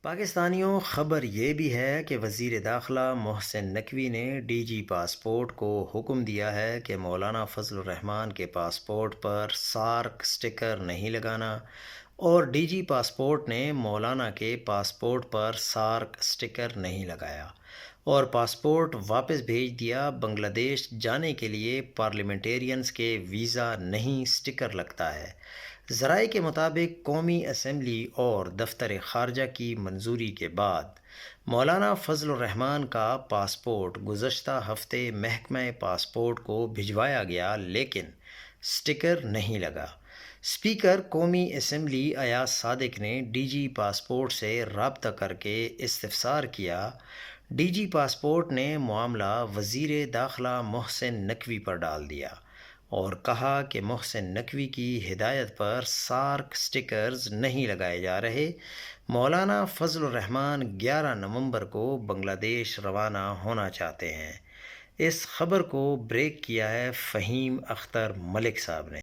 پاکستانیوں، خبر یہ بھی ہے کہ وزیر داخلہ محسن نقوی نے ڈی جی پاسپورٹ کو حکم دیا ہے کہ مولانا فضل الرحمان کے پاسپورٹ پر سارک سٹیکر نہیں لگانا، اور ڈی جی پاسپورٹ نے مولانا کے پاسپورٹ پر سارک سٹیکر نہیں لگایا اور پاسپورٹ واپس بھیج دیا۔ بنگلہ دیش جانے کے لیے پارلیمنٹیرینز کے ویزا نہیں سٹیکر لگتا ہے۔ ذرائع کے مطابق قومی اسمبلی اور دفتر خارجہ کی منظوری کے بعد مولانا فضل الرحمان کا پاسپورٹ گزشتہ ہفتے محکمہ پاسپورٹ کو بھجوایا گیا، لیکن سٹیکر نہیں لگا۔ اسپیکر قومی اسمبلی ایاز صادق نے ڈی جی پاسپورٹ سے رابطہ کر کے استفسار کیا۔ ڈی جی پاسپورٹ نے معاملہ وزیر داخلہ محسن نقوی پر ڈال دیا اور کہا کہ محسن نقوی کی ہدایت پر سارک سٹیکرز نہیں لگائے جا رہے۔ مولانا فضل الرحمان 11 نومبر کو بنگلہ دیش روانہ ہونا چاہتے ہیں۔ اس خبر کو بریک کیا ہے فہیم اختر ملک صاحب نے۔